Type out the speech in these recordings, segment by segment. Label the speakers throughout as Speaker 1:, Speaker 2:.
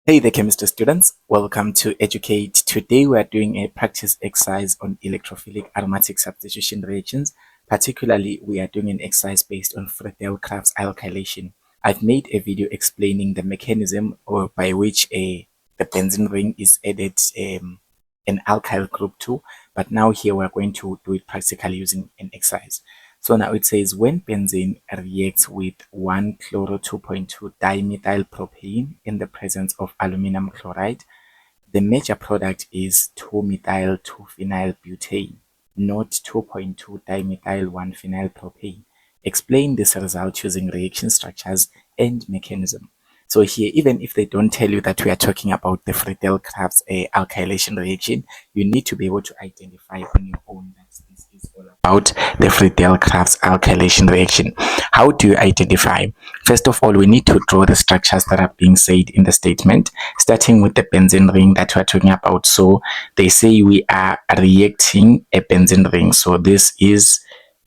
Speaker 1: Hey there, chemistry students. Welcome to Educate. Today we are doing a practice exercise on electrophilic aromatic substitution reactions. Particularly, we are doing an exercise based on Friedel-Crafts alkylation. I've made a video explaining the mechanism or by which the benzene ring is added an alkyl group to, but now here we're going to do it practically using an exercise. So now it says when benzene reacts with 1-chloro 2.2 dimethyl propane in the presence of aluminum chloride, the major product is 2-methyl 2-phenyl butane, not 2.2 dimethyl 1-phenyl propane. Explain this result using reaction structures and mechanism. So here, even if they don't tell you that we are talking about the Friedel-Crafts alkylation reaction, you need to be able to identify on your own that this is all about the Friedel-Crafts alkylation reaction. How do you identify? First of all, we need to draw the structures that are being said in the statement, starting with the benzene ring that we're talking about. So they say we are reacting a benzene ring. So this is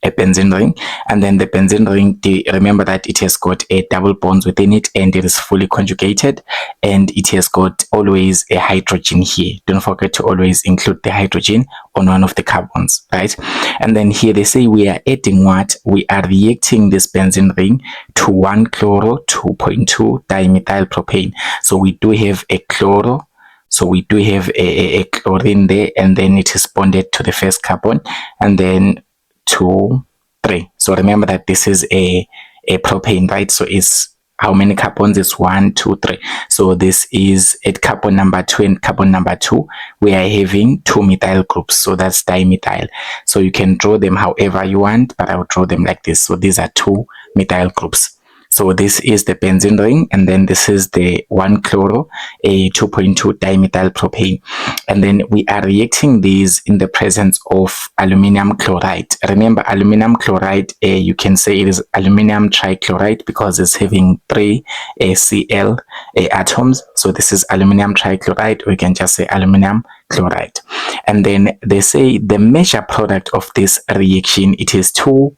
Speaker 1: a benzene ring, and then the benzene ring, remember that it has got a double bonds within it and it is fully conjugated, and it has got always a hydrogen here. Don't forget to always include the hydrogen on one of the carbons, right? And then here they say we are adding what? We are reacting this benzene ring to 1-chloro 2.2 dimethyl propane. So we do have a chloro, so we do have a chlorine there, and then it is bonded to the first carbon, and then 2, 3. So remember that this is a propane, right? So it's how many carbons? It's 1, 2, 3. So this is at carbon number 2 and carbon number 2. We are having 2 methyl groups. So that's dimethyl. So you can draw them however you want, but I will draw them like this. So these are 2 methyl groups. So this is the benzene ring, and then this is the 1-chloro, a 2.2 dimethyl propane. And then we are reacting these in the presence of aluminum chloride. Remember, aluminum chloride, you can say it is aluminum trichloride because it's having 3 Cl atoms. So this is aluminum trichloride, or you can just say aluminum chloride. And then they say the major product of this reaction, it is 2-methyl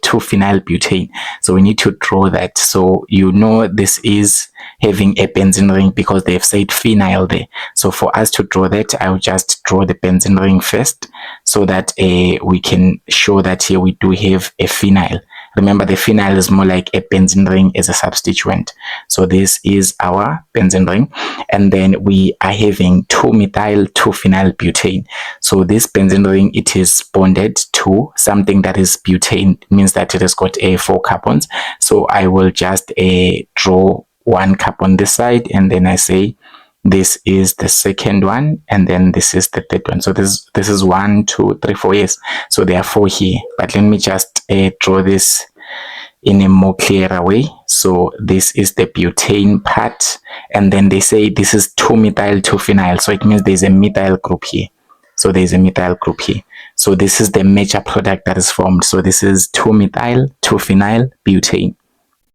Speaker 1: 2-phenyl butane. So we need to draw that. So you know this is having a benzene ring because they've said phenyl there. So for us to draw that, I'll just draw the benzene ring first so that we can show that here we do have a phenyl. Remember, the phenyl is more like a benzene ring as a substituent. So this is our benzene ring. And then we are having 2-methyl 2-phenyl butane. So this benzene ring, it is bonded to something that is butane. It means that it has got 4 carbons. So I will just draw 1 carbon this side, and then I say this is the second one, and then this is the third one. So this is 1, 2, 3, 4. Yes, so there are 4 here, but let me just draw this in a more clearer way. So this is the butane part, and then they say this is 2-methyl 2-phenyl, so it means there's a methyl group here. So there's a methyl group here. So this is the major product that is formed. So this is 2-methyl 2-phenyl butane.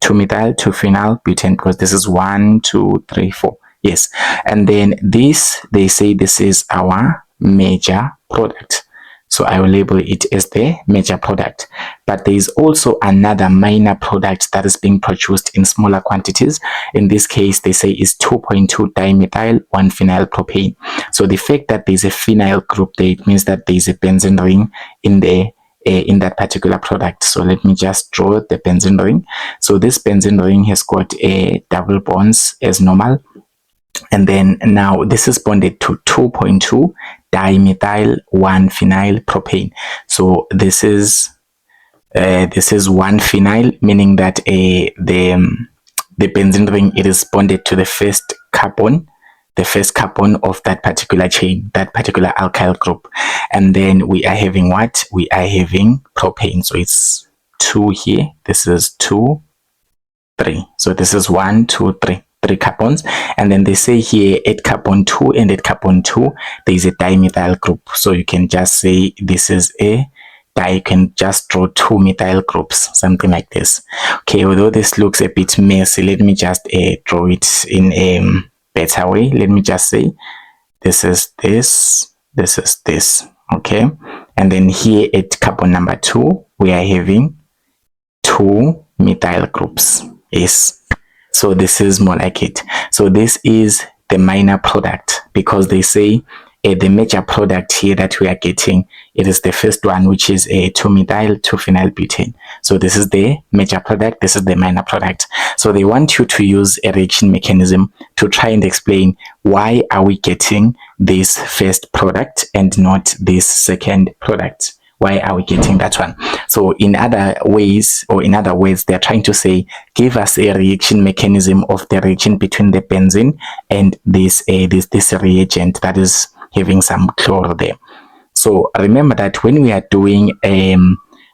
Speaker 1: 2-methyl 2-phenyl butane, because this is 1, 2, 3, 4. Yes, and then this, they say this is our major product. So I will label it as the major product. But there is also another minor product that is being produced in smaller quantities. In this case, they say is 2.2 dimethyl 1-phenyl propane. So the fact that there is a phenyl group there, it means that there is a benzene ring in there, in that particular product. So let me just draw the benzene ring. So this benzene ring has got a double bonds as normal, and then now this is bonded to 2.2 dimethyl 1-phenyl propane. So this is 1-phenyl, meaning that the benzene ring, it is bonded to the first carbon of that particular chain, that particular alkyl group. And then we are having what? We are having propane. So it's 2 here. This is 2, 3. So this is 1, 2, 3. 3 carbons. And then they say here at carbon 2 and at carbon 2, there is a dimethyl group. So you can just say this is a you can just draw 2 methyl groups, something like this. Okay, although this looks a bit messy, let me just draw it in a better way. Let me just say this is this, this is this. Okay, and then here at carbon number 2, we are having 2 methyl groups. Yes, So this is more like it. So this is the minor product, because they say the major product here that we are getting, it is the first one, which is a 2-methyl 2-phenylbutane. So this is the major product, this is the minor product. So they want you to use a reaction mechanism to try and explain why are we getting this first product and not this second product. Why are we getting that one? So in other ways, or in other words, they're trying to say, give us a reaction mechanism of the reaction between the benzene and this reagent that is having some chloro there. So remember that when we are doing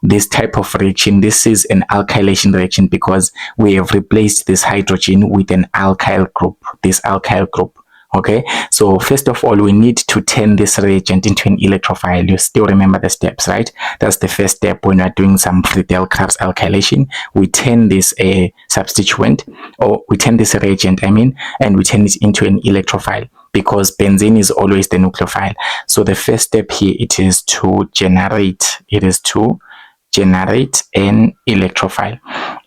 Speaker 1: this type of reaction, this is an alkylation reaction, because we have replaced this hydrogen with an alkyl group, this alkyl group. Okay, so first of all, we need to turn this reagent into an electrophile. You still remember the steps, right? That's the first step when we're doing some Friedel-Crafts alkylation. We turn this substituent, or we turn this reagent, and we turn it into an electrophile, because benzene is always the nucleophile. So the first step here, it is to generate an electrophile.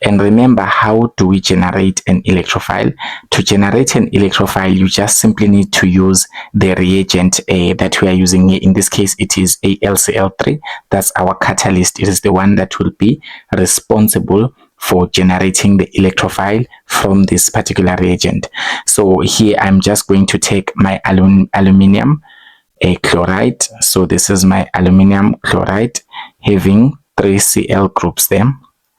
Speaker 1: And remember, how do we generate an electrophile? To generate an electrophile, you just simply need to use the reagent that we are using here. In this case, it is AlCl3. That's our catalyst. It is the one that will be responsible for generating the electrophile from this particular reagent. So here I'm just going to take my aluminium chloride. So this is my aluminium chloride having 3 Cl groups there.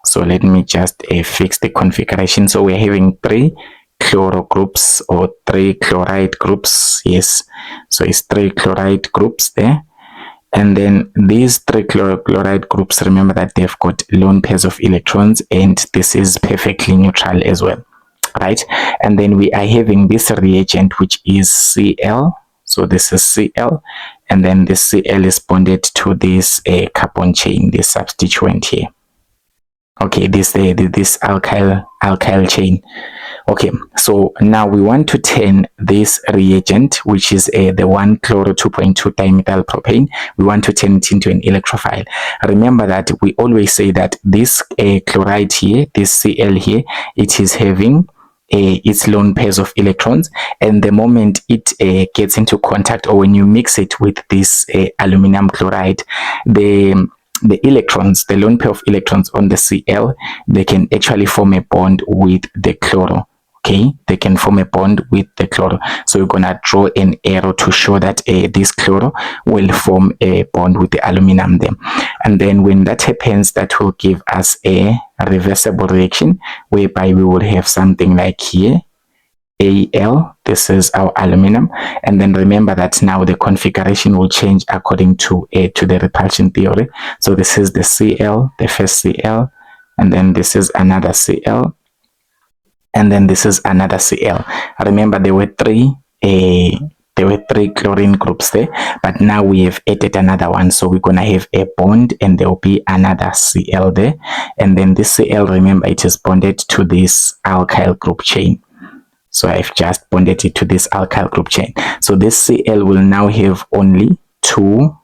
Speaker 1: So let me just fix the configuration. So we're having 3 chloro groups, or 3 chloride groups. Yes, so it's 3 chloride groups there. And then these 3 chloride groups, remember that they've got lone pairs of electrons, and this is perfectly neutral as well, right? And then we are having this reagent, which is Cl. So this is Cl, and then this Cl is bonded to this carbon chain, this substituent here. Okay, this alkyl chain. Okay, so now we want to turn this reagent, which is the 1-chloro-2.2 dimethyl propane, we want to turn it into an electrophile. Remember that we always say that this chloride here, this Cl here, it is having its lone pairs of electrons, and the moment it gets into contact, or when you mix it with this aluminum chloride, the electrons, the lone pair of electrons on the Cl, they can actually form a bond with the chloro. Okay, they can form a bond with the chloro. So we're gonna draw an arrow to show that this chloro will form a bond with the aluminum there. And then when that happens, that will give us a reversible reaction, whereby we will have something like here, Al, this is our aluminum, and then remember that now the configuration will change according to the repulsion theory. So this is the Cl, the first Cl, and then this is another Cl, and then this is another Cl. Remember there were three chlorine groups there, but now we have added another one, so we're gonna have a bond, and there will be another Cl there, and then this Cl, remember, it is bonded to this alkyl group chain. So I've just bonded it to this alkyl group chain. So this Cl will now have only 2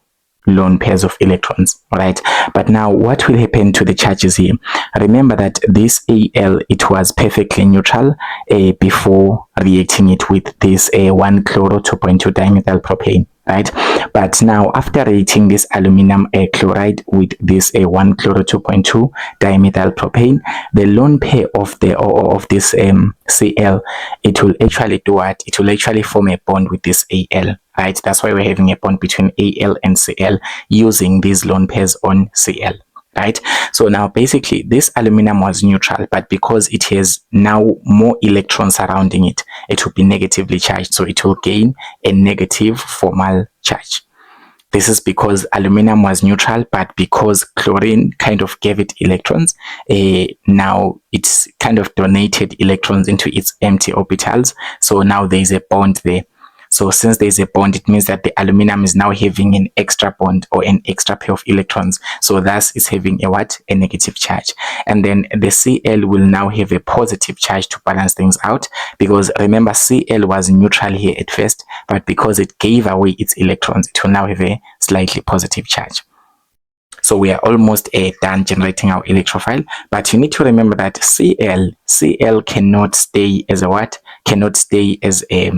Speaker 1: lone pairs of electrons, right? But now what will happen to the charges here? Remember that this Al, it was perfectly neutral before reacting it with this 1-chloro-2.2 dimethyl propane, right? But now after reacting this aluminum chloride with this 1-chloro-2.2 dimethyl propane, the lone pair of this Cl, it will actually do what? It will actually form a bond with this Al, right? That's why we're having a bond between Al and Cl using these lone pairs on Cl, right? So now basically this aluminum was neutral, but because it has now more electrons surrounding it, it will be negatively charged, so it will gain a negative formal charge. This is because aluminum was neutral, but because chlorine kind of gave it electrons, now it's kind of donated electrons into its empty orbitals, so now there is a bond there. So since there's a bond, it means that the aluminum is now having an extra bond, or an extra pair of electrons. So thus it's having a what? A negative charge. And then the Cl will now have a positive charge to balance things out, because remember Cl was neutral here at first, but because it gave away its electrons, it will now have a slightly positive charge. So we are almost done generating our electrophile, but you need to remember that Cl cannot stay as a what? Cannot stay as a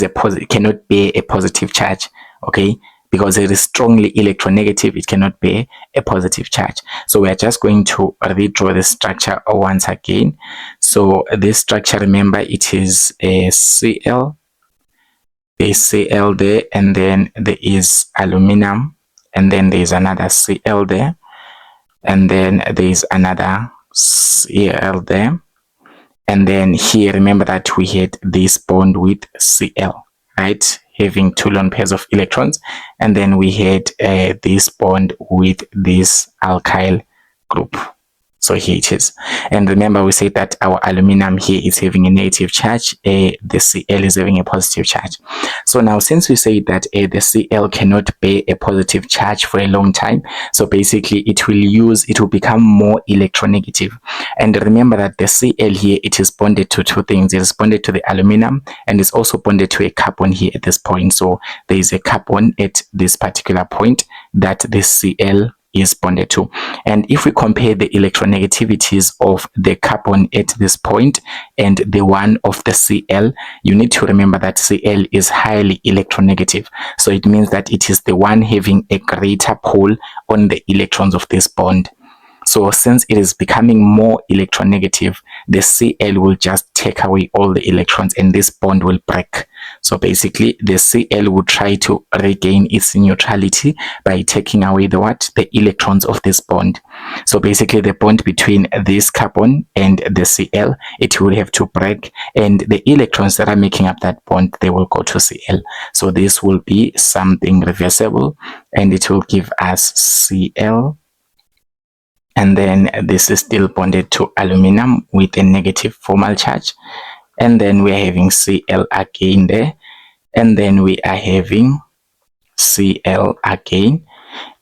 Speaker 1: positive, cannot bear a positive charge, okay? Because it is strongly electronegative, it cannot bear a positive charge. So we are just going to redraw the structure once again. So this structure, remember, it is a Cl, there's Cl there, and then there is aluminum, and then there's another Cl there, and then there's another Cl there, and then here remember that we had this bond with Cl, right, having 2 lone pairs of electrons, and then we had this bond with this alkyl group. So here it is. And remember, we said that our aluminum here is having a negative charge, the Cl is having a positive charge. So now, since we say that the Cl cannot bear a positive charge for a long time, so basically it will become more electronegative. And remember that the Cl here, it is bonded to 2 things. It is bonded to the aluminum, and it's also bonded to a carbon here at this point. So there is a carbon at this particular point that the Cl is bonded to. And if we compare the electronegativities of the carbon at this point and the one of the Cl, you need to remember that Cl is highly electronegative. So it means that it is the one having a greater pull on the electrons of this bond. So since it is becoming more electronegative, the Cl will just take away all the electrons and this bond will break. So basically the Cl will try to regain its neutrality by taking away the electrons of this bond. So basically the bond between this carbon and the Cl, it will have to break, and the electrons that are making up that bond, they will go to Cl. So this will be something reversible, and it will give us Cl. And then this is still bonded to aluminum with a negative formal charge. And then we are having Cl again there. And then we are having Cl again.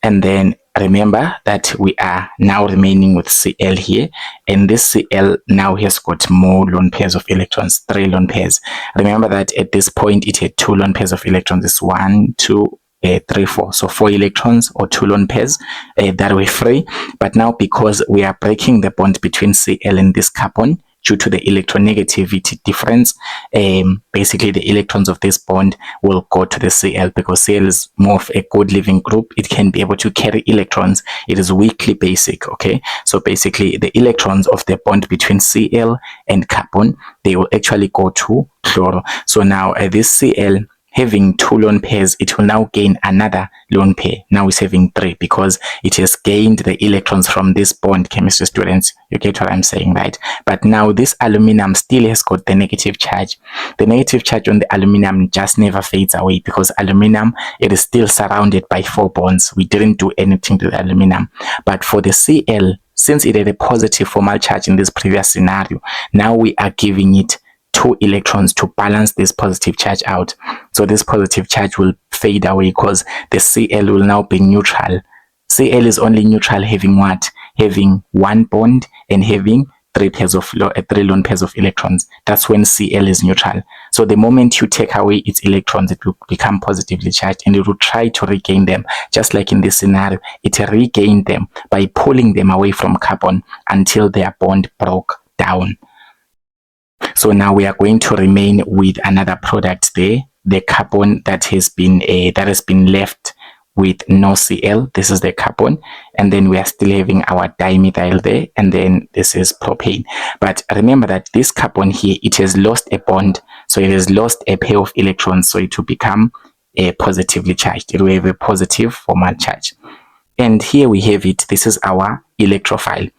Speaker 1: And then remember that we are now remaining with Cl here. And this Cl now has got more lone pairs of electrons, 3 lone pairs. Remember that at this point it had 2 lone pairs of electrons. It's 1, 2, 3, 4. So 4 electrons or 2 lone pairs that were free. But now, because we are breaking the bond between Cl and this carbon due to the electronegativity difference, basically the electrons of this bond will go to the Cl, because Cl is more of a good living group. It can be able to carry electrons. It is weakly basic, okay? So basically the electrons of the bond between Cl and carbon, they will actually go to chloro. So now this Cl, having 2 lone pairs, it will now gain another lone pair. Now it's having 3 because it has gained the electrons from this bond, chemistry students. You get what I'm saying, right? But now this aluminum still has got the negative charge. The negative charge on the aluminum just never fades away, because aluminum, it is still surrounded by 4 bonds. We didn't do anything to the aluminum. But for the Cl, since it had a positive formal charge in this previous scenario, now we are giving it 2 electrons to balance this positive charge out. So this positive charge will fade away because the Cl will now be neutral. Cl is only neutral having what? Having 1 bond and having 3 lone pairs of electrons. That's when Cl is neutral. So the moment you take away its electrons, it will become positively charged, and it will try to regain them. Just like in this scenario, it regained them by pulling them away from carbon until their bond broke down. So now we are going to remain with another product there, the carbon that has been left with no Cl. This is the carbon, and then we are still having our dimethyl there, and then this is propane. But remember that this carbon here, it has lost a bond, so it has lost a pair of electrons, so it will become positively charged. It will have a positive formal charge. And here we have it. This is our electrophile.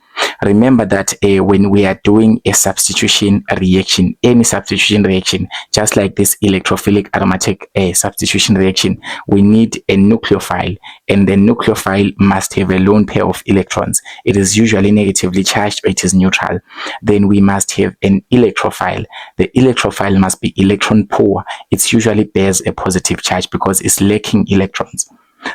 Speaker 1: Remember that when we are doing a substitution reaction, any substitution reaction, just like this electrophilic aromatic substitution reaction, we need a nucleophile, and the nucleophile must have a lone pair of electrons. It is usually negatively charged, or it is neutral. Then we must have an electrophile. The electrophile must be electron poor. It usually bears a positive charge because it's lacking electrons.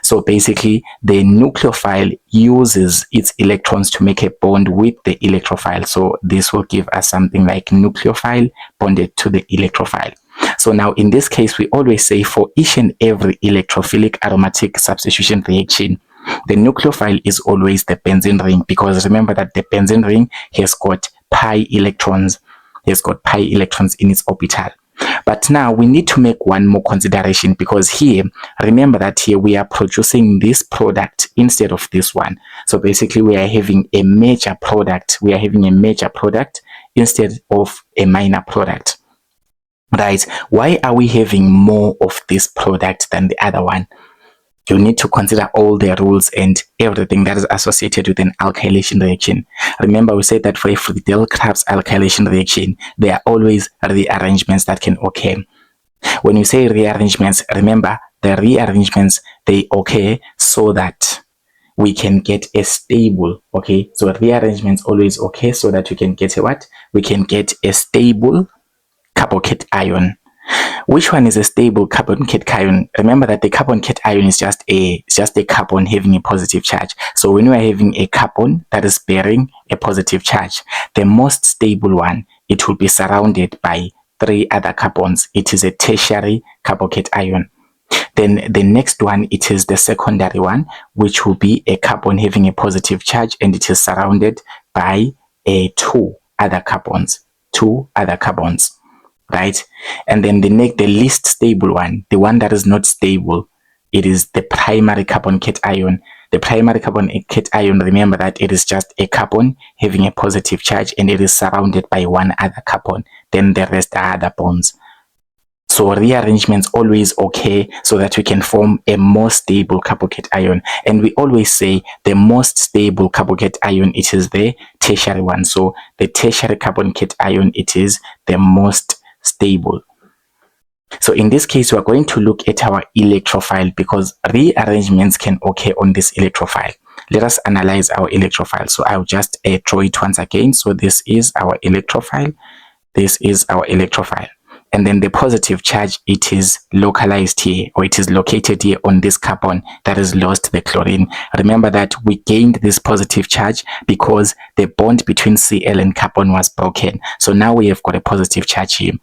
Speaker 1: So basically, the nucleophile uses its electrons to make a bond with the electrophile. So this will give us something like nucleophile bonded to the electrophile. So now in this case, we always say for each and every electrophilic aromatic substitution reaction, The nucleophile is always the benzene ring, because remember that the benzene ring has got pi electrons, in its orbital. But now we need to make one more consideration, because here, remember that here we are producing this product instead of this one. So basically we are having a major product. Instead of a minor product. Right? Why are we having more of this product than the other one? You need to consider all the rules and everything that is associated with an alkylation reaction. Remember, we said that for a Friedel-Crafts alkylation reaction, there are always rearrangements that can occur. When you say rearrangements, remember the rearrangements, they occur so that we can get a stable, okay? So rearrangements always occur so that we can get a what? We can get a stable carbocation. Which one is a stable carbocation? Remember that the carbocation is just a carbon having a positive charge. So when we are having a carbon that is bearing a positive charge, the most stable one, it will be surrounded by 3 other carbons. It is a tertiary carbocation. Then the next one, it is the secondary one, which will be a carbon having a positive charge, and it is surrounded by 2 other carbons. Right? And then the least stable one, the one that is not stable, it is the primary carbon cation. The primary carbon cation, remember that it is just a carbon having a positive charge, and it is surrounded by 1 other carbon. Then the rest are other bonds. So rearrangements always occur so that we can form a more stable carbocation. And we always say the most stable carbocation, it is the tertiary one. So the tertiary carbocation, it is the most stable. So in this case, we are going to look at our electrophile, because rearrangements can occur on this electrophile. Let us analyze our electrophile. So I'll just draw it once again. So this is our electrophile. And then the positive charge, it is localized here, or it is located here on this carbon that has lost the chlorine. Remember that we gained this positive charge because the bond between Cl and carbon was broken. So now we have got a positive charge here.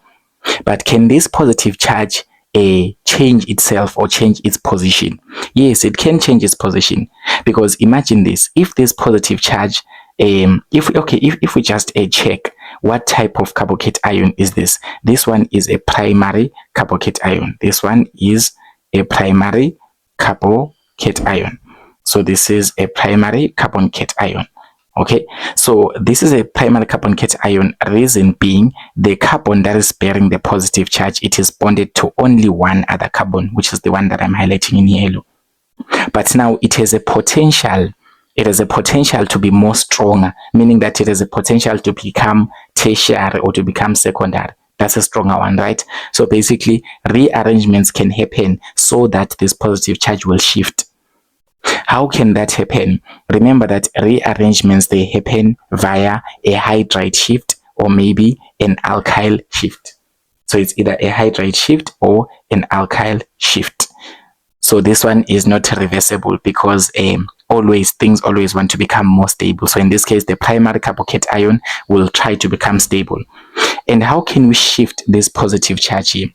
Speaker 1: But can this positive charge change itself or change its position? Yes, it can change its position, because imagine this: if this positive charge, if we just check what type of carbocation is this. This one is a primary carbocation. This one is a primary carbocation. So this is a primary carbon cation. Okay, so this is a primary carbon cation, reason being the carbon that is bearing the positive charge, it is bonded to only 1 other carbon, which is the one that I'm highlighting in yellow. But now it has a potential. It has a potential to be more stronger, meaning that it has a potential to become tertiary or to become secondary. That's a stronger one, right? So basically, rearrangements can happen so that this positive charge will shift. How can that happen? Remember that rearrangements, they happen via a hydride shift or maybe an alkyl shift. So it's either a hydride shift or an alkyl shift. So this one is not reversible, because things always want to become more stable. So in this case, the primary carbocation will try to become stable. And how can we shift this positive charge here?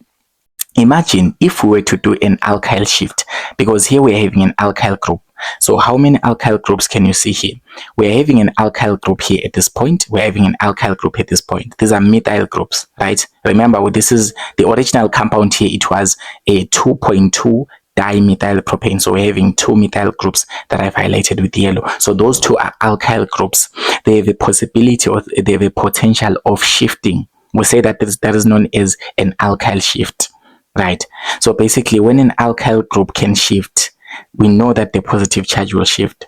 Speaker 1: Imagine if we were to do an alkyl shift, because here we are having an alkyl group. So how many alkyl groups can you see here? We're having an alkyl group here at this point. We're having an alkyl group at this point. These are methyl groups, right? Remember, this is the original compound here. It was a 2.2 dimethyl propane. So we're having 2 methyl groups that I've highlighted with yellow. So those 2 are alkyl groups. They have a possibility, or they have a potential of shifting. We say that that is known as an alkyl shift, right? So basically, when an alkyl group can shift, we know that the positive charge will shift.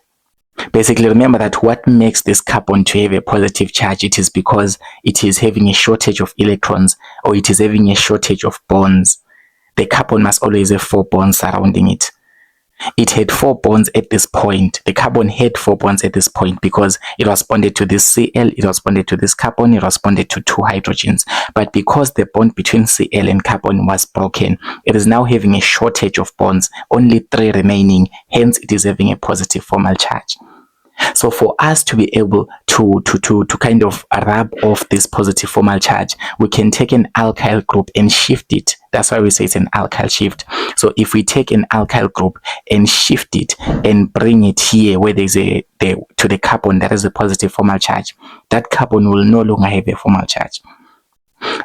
Speaker 1: Basically, remember that what makes this carbon to have a positive charge, it is because it is having a shortage of electrons, or it is having a shortage of bonds. The carbon must always have 4 bonds surrounding it. It had 4 bonds at this point. The carbon had 4 bonds at this point because it was bonded to this Cl, it was bonded to this carbon, it was bonded to 2 hydrogens. But because the bond between Cl and carbon was broken, it is now having a shortage of bonds, only 3 remaining, hence it is having a positive formal charge. So for us to be able to kind of rub off this positive formal charge, we can take an alkyl group and shift it. That's why we say it's an alkyl shift. So if we take an alkyl group and shift it and bring it here where there's to the carbon that is a positive formal charge, that carbon will no longer have a formal charge.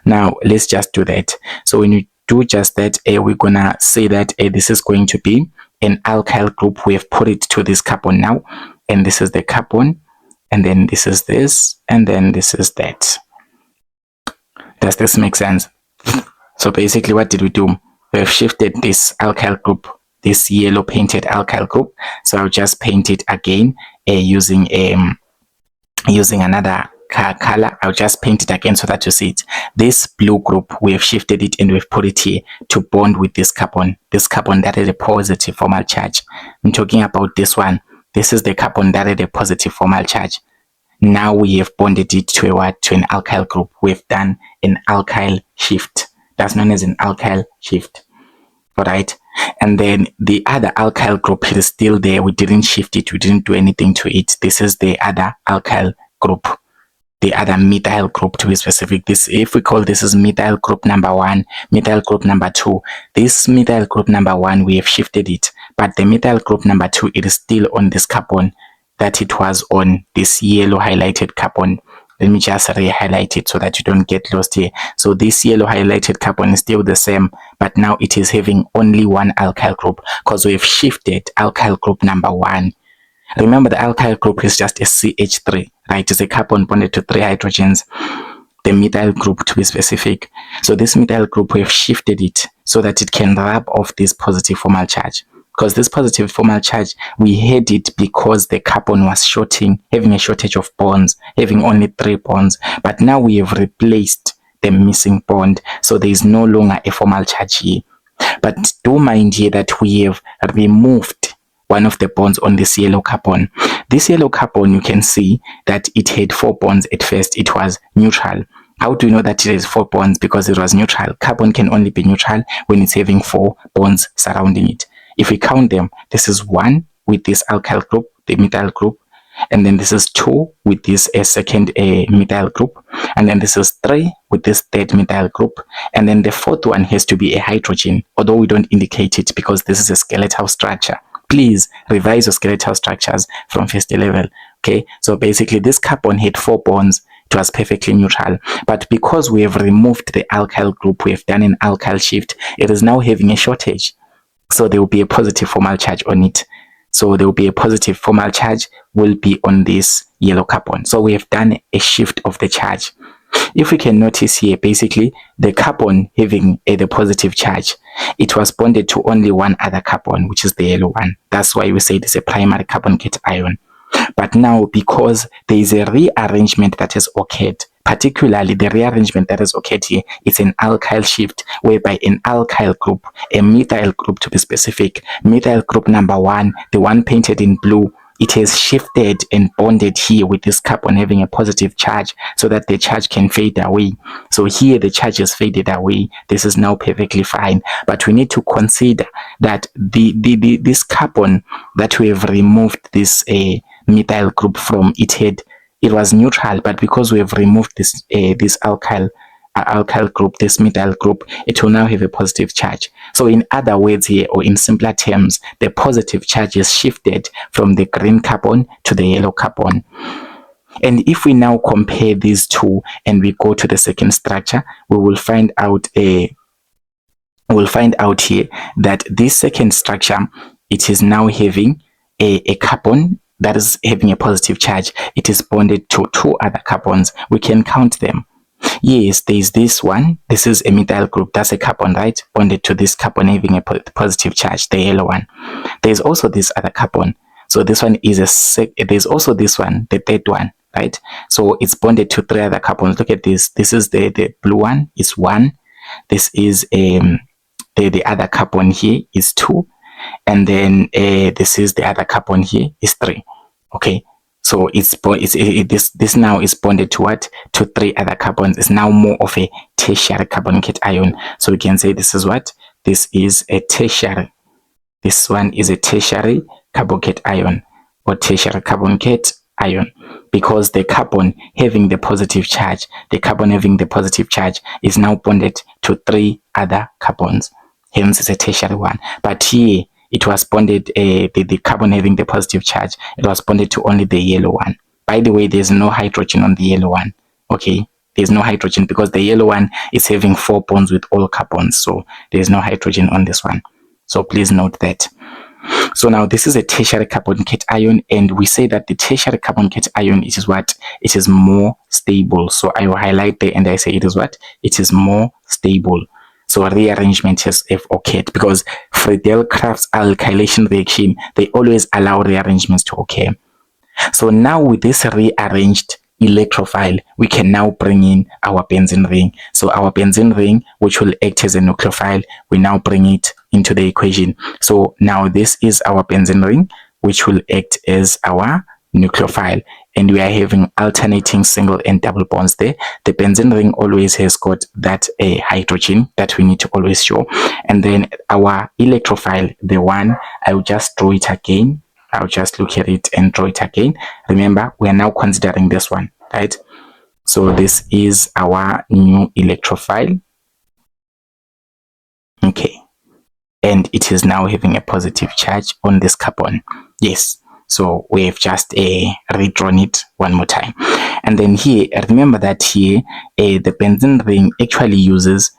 Speaker 1: Now let's just do that. So when you do just that, we're gonna say that this is going to be an alkyl group. We have put it to this carbon now, and this is the carbon, and then this is this, and then this is that. Does this make sense? So basically what did we do? We have shifted this alkyl group, this yellow painted alkyl group. So I'll just paint it again using another color. I'll just paint it again so that you see it. This blue group, we have shifted it and we've put it here to bond with this carbon that is a positive formal charge. I'm talking about this one. This is the carbon that is a positive formal charge. Now we have bonded it to an alkyl group. We've done an alkyl shift. That's known as an alkyl shift. All right. And then the other alkyl group is still there. We didn't shift it. We didn't do anything to it. This is the other alkyl group, the other methyl group to be specific. This, if we call this is methyl group number 1, methyl group number 2. This methyl group number 1, we have shifted it, but the methyl group number 2, it is still on this carbon that it was on, this yellow highlighted carbon. Let me just re-highlight it so that you don't get lost here. So this yellow highlighted carbon is still the same, but now it is having only one alkyl group because we've shifted alkyl group number 1. Remember, the alkyl group is just a CH3, right? It's a carbon bonded to 3 hydrogens, the methyl group to be specific. So this methyl group, we have shifted it so that it can rub off this positive formal charge. Because this positive formal charge, we had it because the carbon was having a shortage of bonds, having only 3 bonds. But now we have replaced the missing bond, so there is no longer a formal charge here. But do mind here that we have removed one of the bonds on this yellow carbon. This yellow carbon, you can see that it had 4 bonds at first. It was neutral. How do you know that it has 4 bonds? Because it was neutral. Carbon can only be neutral when it's having 4 bonds surrounding it. If we count them, this is 1 with this alkyl group, the methyl group, and then this is 2 with this second methyl group, and then this is 3 with this third methyl group, and then the 4th one has to be a hydrogen, although we don't indicate it because this is a skeletal structure. Please revise your skeletal structures from first level. Okay, so basically this carbon had 4 bonds. It was perfectly neutral, but because we have removed the alkyl group, we have done an alkyl shift, it is now having a shortage. So there will be a positive formal charge on it. So there will be a positive formal charge will be on this yellow carbon. So we have done a shift of the charge. If we can notice here, basically the carbon having the positive charge, it was bonded to only one other carbon, which is the yellow one. That's why we say it is a primary carbon cation. But now, because there is a rearrangement that has occurred, particularly the rearrangement that has occurred here, it's an alkyl shift, whereby an alkyl group, a methyl group to be specific, methyl group number 1, the one painted in blue, it has shifted and bonded here with this carbon having a positive charge so that the charge can fade away. So here the charge is faded away. This is now perfectly fine. But we need to consider that this carbon that we have removed this methyl group from, it was neutral, but because we have removed this alkyl group, this methyl group, it will now have a positive charge. So in other words here, or in simpler terms, the positive charge is shifted from the green carbon to the yellow carbon. And if we now compare these two and we go to the second structure, we will find out here that this second structure, it is now having a carbon that is having a positive charge. It is bonded to 2 other carbons. We can count them. Yes, there is this one. This is a methyl group. That's a carbon, right? Bonded to this carbon having a positive charge, the yellow one. There's also this other carbon. So this one is there's also this one, the third one, right? So it's bonded to 3 other carbons. Look at this. This is the blue one, is 1. This is the other carbon here is 2. And then this is the other carbon here is 3. Okay. So this now is bonded to what? To 3 other carbons. It's now more of a tertiary carbon cation. So we can say this is what? This is a tertiary. This one is a tertiary carbocation. or tertiary carbon cation, because the carbon having the positive charge, is now bonded to 3 other carbons. Hence, it's a tertiary one. But here, it was bonded, the carbon having the positive charge, it was bonded to only the yellow one. By the way, there's no hydrogen on the yellow one. Okay, there's no hydrogen because the yellow one is having 4 bonds with all carbons. So there's no hydrogen on this one. So please note that. So now this is a tertiary carbon cation, and we say that the tertiary carbon cation is what? It is more stable. So I will highlight there and I say it is what? It is more stable. So rearrangement has occurred because Friedel-Crafts alkylation reaction, they always allow rearrangements to occur. So now with this rearranged electrophile, we can now bring in our benzene ring. So our benzene ring, which will act as a nucleophile, we now bring it into the equation. So now this is our benzene ring, which will act as our nucleophile, and we are having alternating single and double bonds there. The benzene ring always has got that hydrogen that we need to always show, and then our electrophile, the one, I will just draw it again. I'll just look at it and draw it again. Remember, we are now considering this one, right? So this is our new electrophile. Okay, and it is now having a positive charge on this carbon. Yes. So we've just redrawn it one more time. And then here, remember that here, the benzene ring actually uses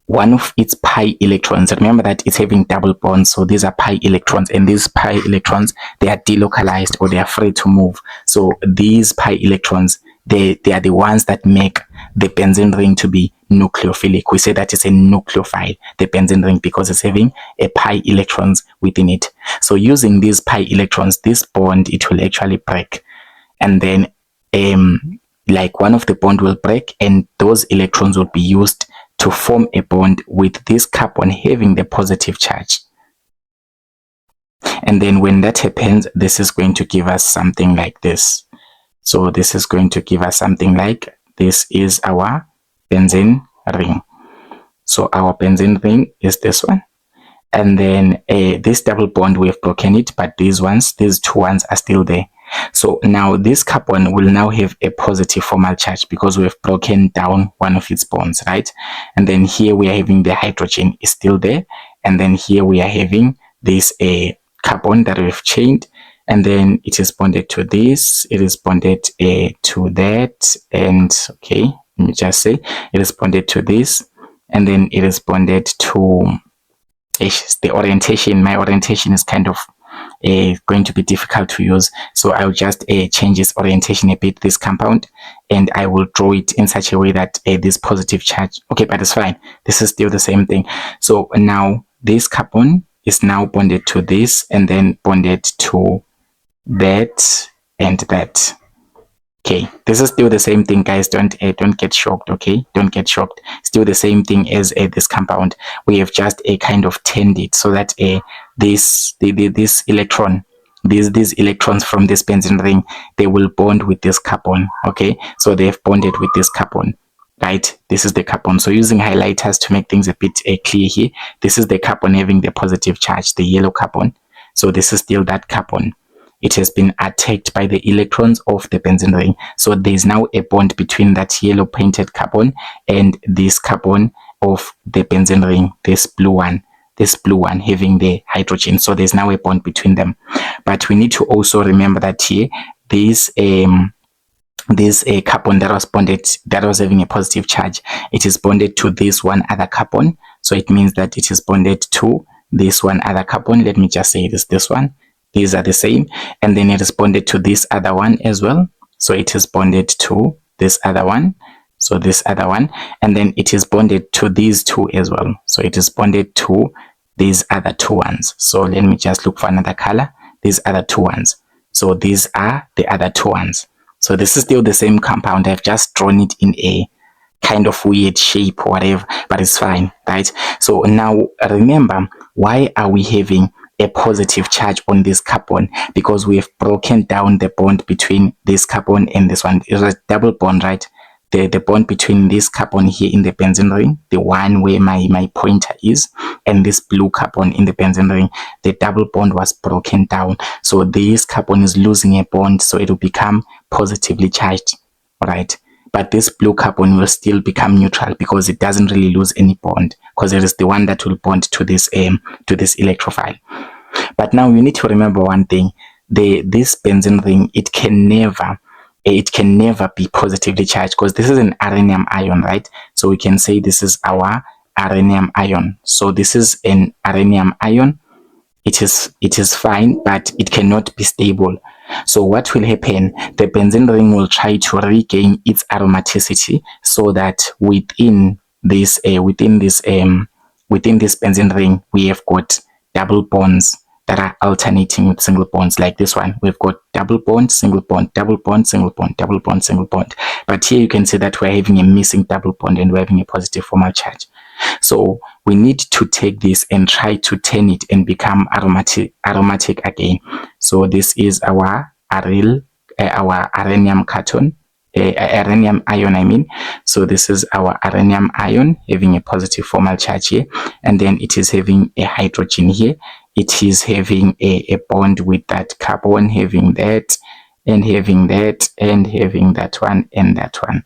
Speaker 1: one of its pi electrons. Remember that it's having double bonds. So these are pi electrons, and these pi electrons, they are delocalized or they are free to move. So these pi electrons, they are the ones that make the benzene ring to be nucleophilic. We say that it's a nucleophile, the benzene ring, because it's having a pi electrons within it. So using these pi electrons, this bond, it will actually break. And then like one of the bond will break, and those electrons will be used to form a bond with this carbon having the positive charge. And then when that happens, this is going to give us something like this. So this is going to give us something like this is our benzene ring. So our benzene ring is this one. And then this double bond, we have broken it, but these two ones are still there. So now this carbon will now have a positive formal charge because we have broken down one of its bonds, right? And then here we are having the hydrogen is still there. And then here we are having this carbon that we've chained. And then it is bonded to this, it is bonded to that, and okay, let me just say, it is bonded to this, and then it is bonded to the orientation. My orientation is kind of going to be difficult to use, so I'll just change its orientation a bit, this compound, and I will draw it in such a way that this positive charge, okay, but it's fine, this is still the same thing. So now this carbon is now bonded to this, and then bonded to that and that. Okay, this is still the same thing, guys. Don't get shocked. Okay, don't get shocked. Still the same thing as this compound. We have just kind of turned it so that this electron, these electrons from this benzene ring, they will bond with this carbon. Okay, so they've bonded with this carbon, right? This is the carbon. So using highlighters to make things a bit clear here, this is the carbon having the positive charge, the yellow carbon. So this is still that carbon. It has been attacked by the electrons of the benzene ring. So there is now a bond between that yellow painted carbon and this carbon of the benzene ring, this blue one having the hydrogen. So there's now a bond between them. But we need to also remember that here, this carbon that was bonded, that was having a positive charge, it is bonded to this one other carbon. So it means that it is bonded to this one other carbon. Let me just say this one. These are the same, and then it is bonded to this other one as well. So it is bonded to this other one. So this other one, and then it is bonded to these two as well. So it is bonded to these other two ones. So let me just look for another color. These other two ones. So these are the other two ones. So this is still the same compound. I've just drawn it in a kind of weird shape or whatever, but it's fine, right? So now remember, why are we having a positive charge on this carbon? Because we have broken down the bond between this carbon and this one. It was a double bond, right? the bond between this carbon here in the benzene ring, the one where my pointer is, and this blue carbon in the benzene ring, the double bond was broken down. So this carbon is losing a bond, so it will become positively charged, right? But this blue carbon will still become neutral because it doesn't really lose any bond, because it is the one that will bond to this electrophile. But now you need to remember one thing: this benzene ring, it can never be positively charged, because this is an rhenium ion, right? So we can say this is our rhenium ion. So this is an rhenium ion. It is fine, but it cannot be stable. So what will happen? The benzene ring will try to regain its aromaticity, so that within this benzene ring we have got double bonds that are alternating with single bonds, like this one. We've got double bond, single bond, double bond, single bond, double bond, single bond. But here you can see that we're having a missing double bond and we're having a positive formal charge. So we need to take this and try to turn it and become aromatic again. So this is our rhenium carton, rhenium ion, I mean. So this is our rhenium ion having a positive formal charge here, and then it is having a hydrogen here. It is having a bond with that carbon, having that, and having that, and having that one, and that one.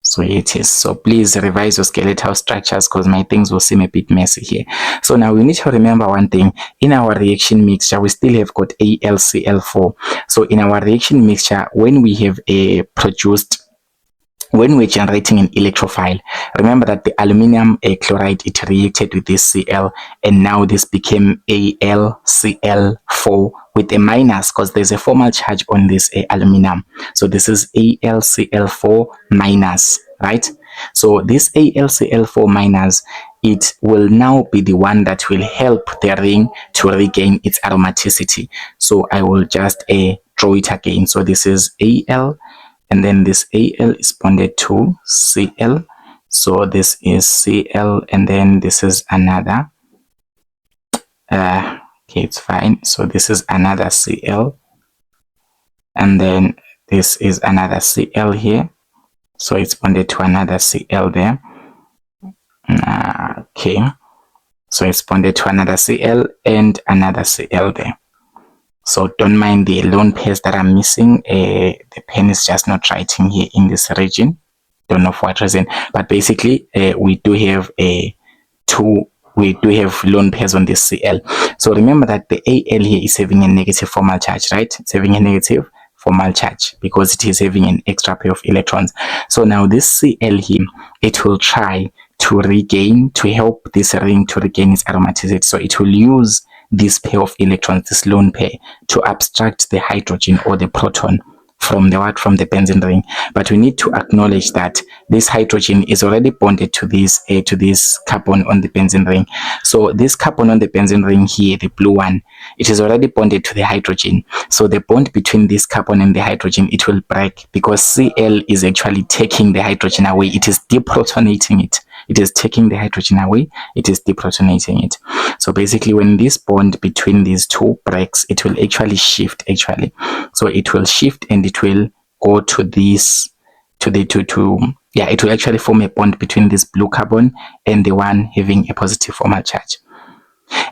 Speaker 1: So it is. So please revise your skeletal structures, because my things will seem a bit messy here. So now we need to remember one thing. In our reaction mixture, we still have got AlCl4. So in our reaction mixture, when we have when we're generating an electrophile, remember that the aluminum chloride, it reacted with this Cl, and now this became AlCl4 with a minus, because there's a formal charge on this aluminum. So this is AlCl4 minus, right? So this AlCl4 minus, it will now be the one that will help the ring to regain its aromaticity. So I will just draw it again. So this is Al, and then this Al is bonded to Cl. So this is Cl, and then this is another. Okay, it's fine. So this is another Cl, and then this is another Cl here. So it's bonded to another Cl there. Okay, so it's bonded to another Cl and another Cl there. So don't mind the lone pairs that I'm missing. The pen is just not writing here in this region. Don't know for what reason, but basically we do have lone pairs on this Cl. So remember that the Al here is having a negative formal charge, right? It's having a negative formal charge because it is having an extra pair of electrons. So now this Cl here, it will try to help this ring to regain its aromaticity. So it will use this pair of electrons, this lone pair, to abstract the hydrogen or the proton from the benzene ring. But we need to acknowledge that this hydrogen is already bonded to this carbon on the benzene ring. So this carbon on the benzene ring here, the blue one, it is already bonded to the hydrogen. So the bond between this carbon and the hydrogen, it will break, because Cl is actually taking the hydrogen away. It is deprotonating it. It is taking the hydrogen away. It is deprotonating it. So basically, when this bond between these two breaks, it will actually shift. So it will shift, and it will go to this, it will actually form a bond between this blue carbon and the one having a positive formal charge.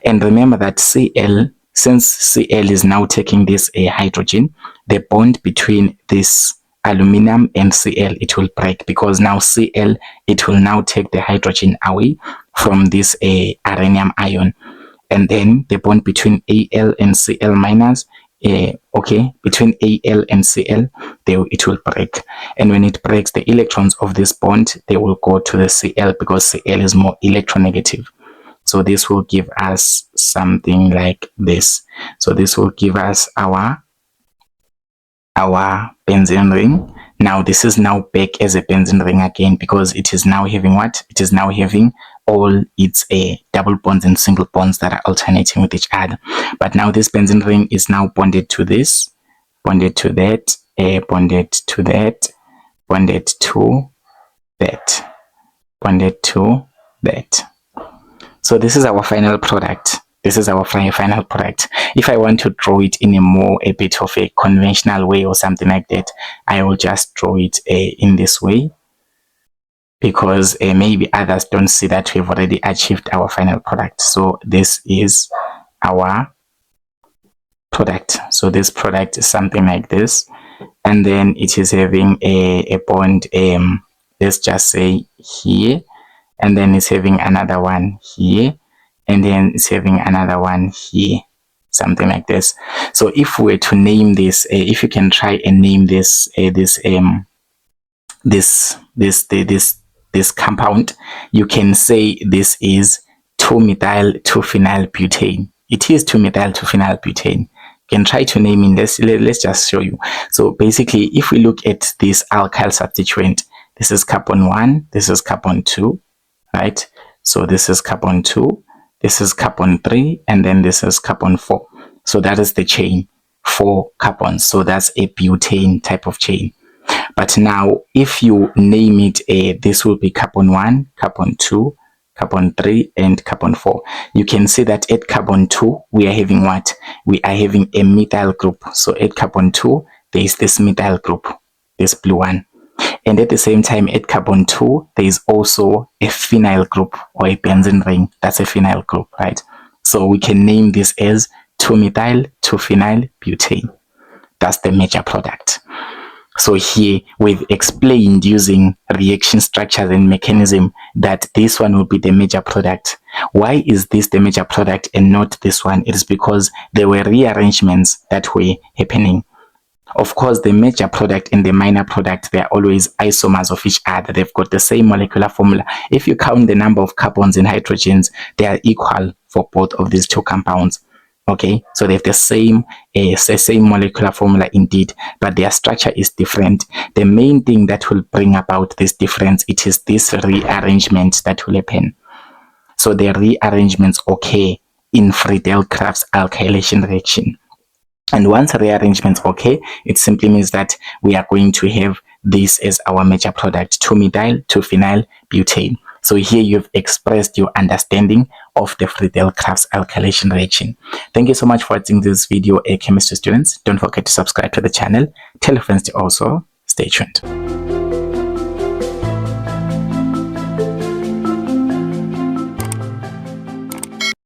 Speaker 1: And remember that since Cl is now taking this hydrogen, the bond between this aluminum and Cl, it will break, because now Cl, it will now take the hydrogen away from this rhenium ion, and then the bond between Al and Cl minus, between Al and Cl, it will break. And when it breaks, the electrons of this bond, they will go to the Cl, because Cl is more electronegative. So this will give us something like this. So this will give us our benzene ring. Now this is now back as a benzene ring again, because it is now having what? It is now having all its double bonds and single bonds that are alternating with each other. But now this benzene ring is now bonded to this, bonded to that, bonded to that, bonded to that, bonded to that. So this is our final product. This is our final product. If I want to draw it in a bit of a conventional way or something like that, I will just draw it in this way, because maybe others don't see that we've already achieved our final product. So this is our product. So this product is something like this, and then it is having a bond, let's just say here, and then it's having another one here, and then it's having another one here, something like this. So if we were to name this, if you can try and name this this compound, you can say this is 2-methyl 2-phenyl butane. It is 2-methyl 2-phenyl butane. You can try to name it. Let's just show you. So basically, if we look at this alkyl substituent, this is carbon 1, this is carbon 2, right? So this is carbon 2, this is carbon 3, and then this is carbon 4. So that is the chain, 4 carbons. So that's a butane type of chain. But now, if you name it, this will be carbon 1, carbon 2, carbon 3, and carbon 4. You can see that at carbon 2, we are having what? We are having a methyl group. So at carbon 2, there is this methyl group, this blue one. And at the same time, at carbon 2, there is also a phenyl group, or a benzene ring. That's a phenyl group, right? So we can name this as 2-methyl 2-phenyl butane. That's the major product. So here we've explained using reaction structures and mechanism that this one will be the major product. Why is this the major product and not this one? It is because there were rearrangements that were happening. Of course, the major product and the minor product, they are always isomers of each other. They've got the same molecular formula. If you count the number of carbons and hydrogens, they are equal for both of these two compounds. Okay, so they have the same molecular formula indeed, but their structure is different. The main thing that will bring about this difference, it is this rearrangement that will happen. So the rearrangements occur in Friedel-Crafts alkylation reaction. And once rearrangements occur, it simply means that we are going to have this as our major product, 2-methyl 2-phenyl butane. So here you've expressed your understanding of the Friedel-Crafts alkylation reaction. Thank you so much for watching this video, chemistry students. Don't forget to subscribe to the channel. Tell your friends to also stay tuned.